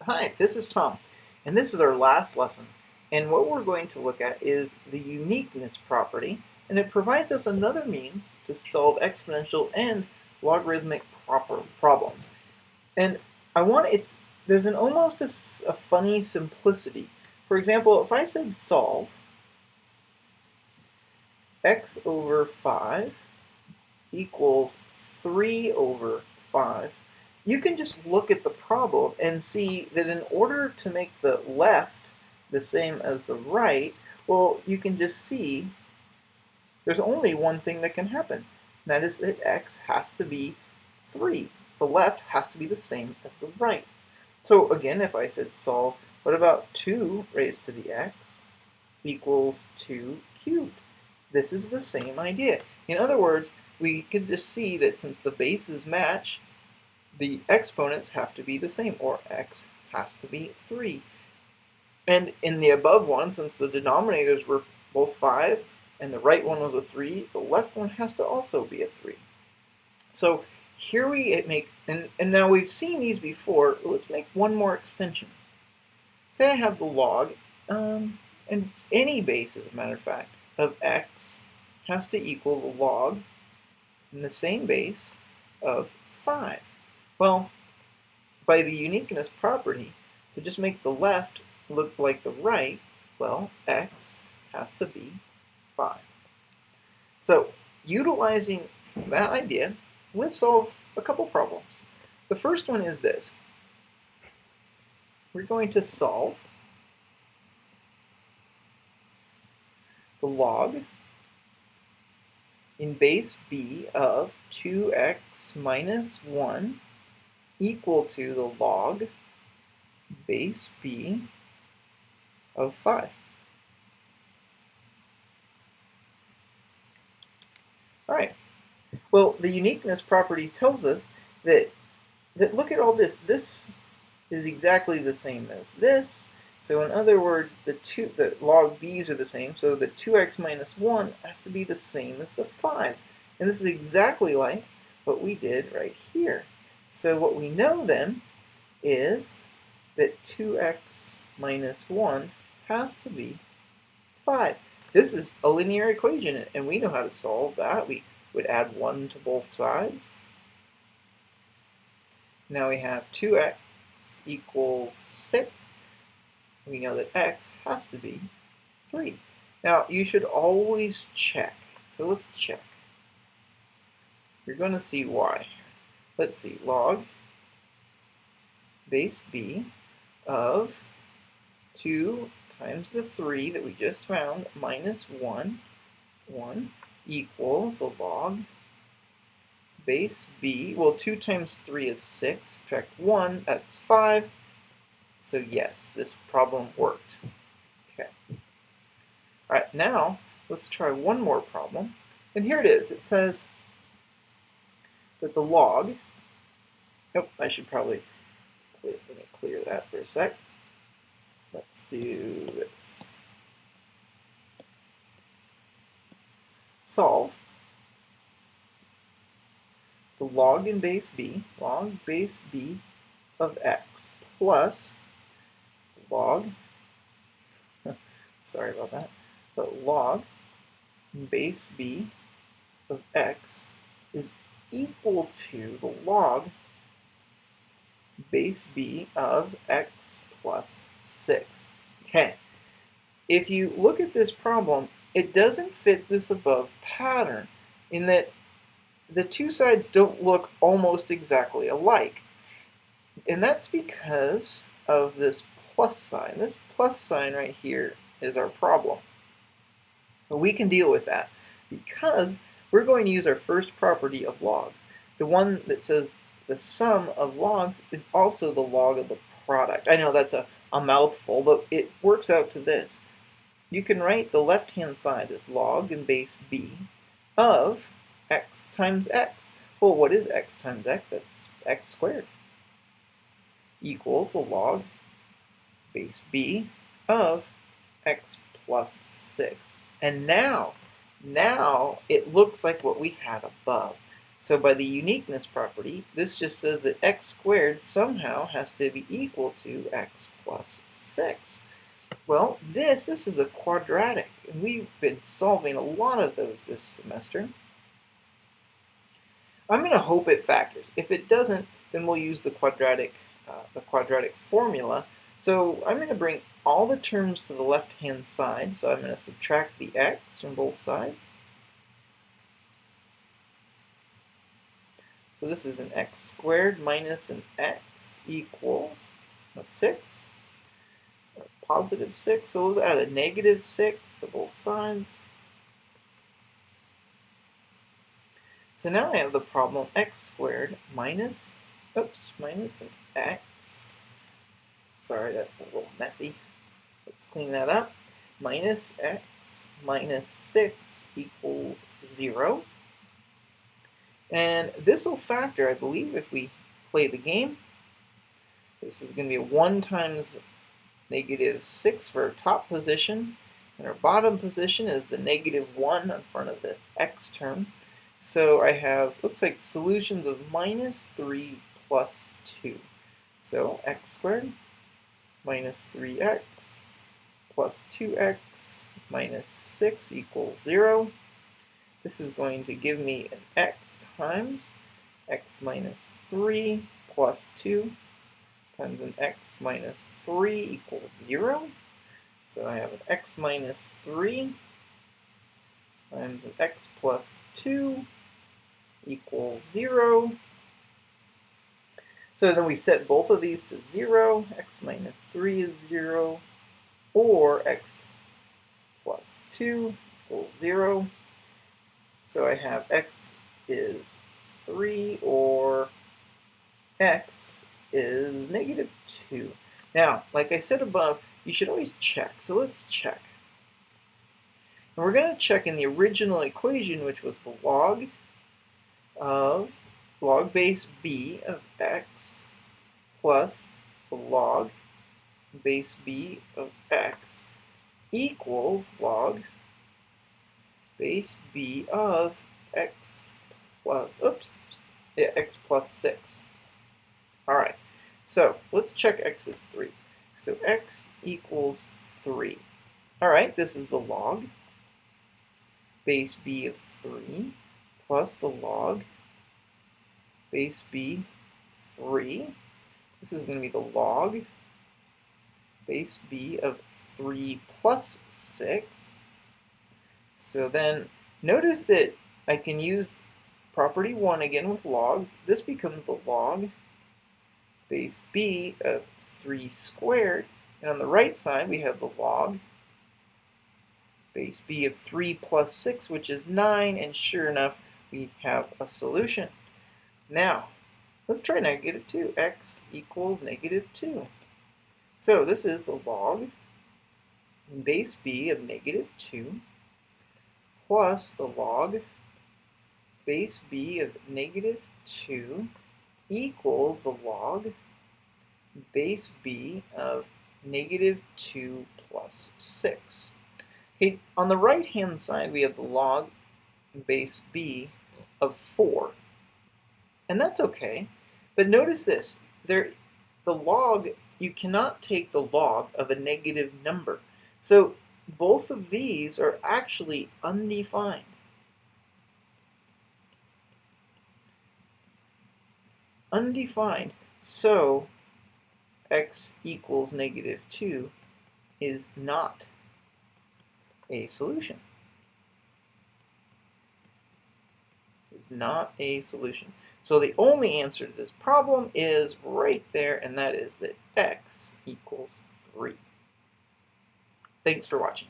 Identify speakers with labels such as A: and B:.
A: Hi, this is Tom, and this is our last lesson. And what we're going to look at is the uniqueness property, and it provides us another means to solve exponential and logarithmic problems. And there's an almost a funny simplicity. For example, if I said solve x over 5 equals 3 over 5, you can just look at the problem and see that in order to make the left the same as the right, well, you can just see there's only one thing that can happen. And that is that x has to be 3. The left has to be the same as the right. So again, if I said solve, what about 2 raised to the x equals 2 cubed? This is the same idea. In other words, we can just see that since the bases match, the exponents have to be the same, or x has to be 3. And in the above one, since the denominators were both 5 and the right one was a 3, the left one has to also be a 3. So here we make, and now we've seen these before, let's make one more extension. Say I have the log, and any base, as a matter of fact, of x has to equal the log in the same base of 5. Well, by the uniqueness property, to just make the left look like the right, well, x has to be 5. So, utilizing that idea, let's solve a couple problems. The first one is this. We're going to solve the log in base b of 2x minus 1 equal to the log base b of 5. All right. Well, the uniqueness property tells us that look at all this. This is exactly the same as this. So in other words, the log b's are the same. So the 2x minus 1 has to be the same as the 5. And this is exactly like what we did right here. So what we know then is that 2x minus 1 has to be 5. This is a linear equation, and we know how to solve that. We would add 1 to both sides. Now we have 2x equals 6. We know that x has to be 3. Now, you should always check. So let's check. You're going to see why. Let's see, log base b of 2 times the 3 that we just found minus 1 equals the log base b. Well, 2 times 3 is 6. Subtract 1, that's 5. So yes, this problem worked. Okay. All right, now let's try one more problem. And here it is. It says that the log, oh, I should probably let me clear that for a sec. Let's do this. Solve the log in base b, log base b of x plus log, sorry about that, but log base b of x is equal to the log base b of x plus 6. Okay, if you look at this problem, it doesn't fit this above pattern in that the two sides don't look almost exactly alike. And that's because of this plus sign. This plus sign right here is our problem. But we can deal with that because we're going to use our first property of logs. The one that says the sum of logs is also the log of the product. I know that's a mouthful, but it works out to this. You can write the left-hand side as log in base b of x times x. Well, what is x times x? That's x squared. Equals the log base b of x plus 6. And now it looks like what we had above. So by the uniqueness property, this just says that x squared somehow has to be equal to x plus 6. Well, this is a quadratic, and we've been solving a lot of those this semester. I'm going to hope it factors. If it doesn't, then we'll use the quadratic formula. So I'm going to bring all the terms to the left-hand side. So I'm going to subtract the x from both sides. So this is an x squared minus an x equals a 6, or positive 6. So let's add a negative 6 to both sides. So now I have the problem x squared minus an x. Sorry, that's a little messy. Let's clean that up. Minus x minus 6 equals 0. And this will factor, I believe, if we play the game. This is going to be 1 times negative 6 for our top position. And our bottom position is the negative 1 in front of the x term. So I have, looks like solutions of minus 3 plus 2. So x squared minus 3x plus 2x minus 6 equals 0. This is going to give me an x times x minus 3 plus 2 times an x minus 3 equals 0. So I have an x minus 3 times an x plus 2 equals 0. So then we set both of these to 0. X minus 3 is 0. Or x plus 2 equals 0. So I have x is 3 or x is negative 2. Now, like I said above, you should always check. So let's check. And we're going to check in the original equation, which was the log base b of x plus the log base b of x equals log base b of x plus, x plus 6. All right, so let's check x is 3. So x equals 3. All right, this is the log base b of 3 plus the log base b 3. This is going to be the log base b of 3 plus 6. So then notice that I can use property 1 again with logs. This becomes the log base b of 3 squared. And on the right side, we have the log base b of 3 plus 6, which is 9. And sure enough, we have a solution. Now, let's try negative 2. X equals negative 2. So this is the log base b of negative 2 plus the log base b of negative 2 equals the log base b of negative 2 plus 6. Okay, on the right-hand side, we have the log base b of 4. And that's okay. But notice this. The log, you cannot take the log of a negative number. So both of these are actually undefined. Undefined. So x equals negative 2 is not a solution. Is not a solution. So the only answer to this problem is right there, and that is that x equals 3. Thanks for watching.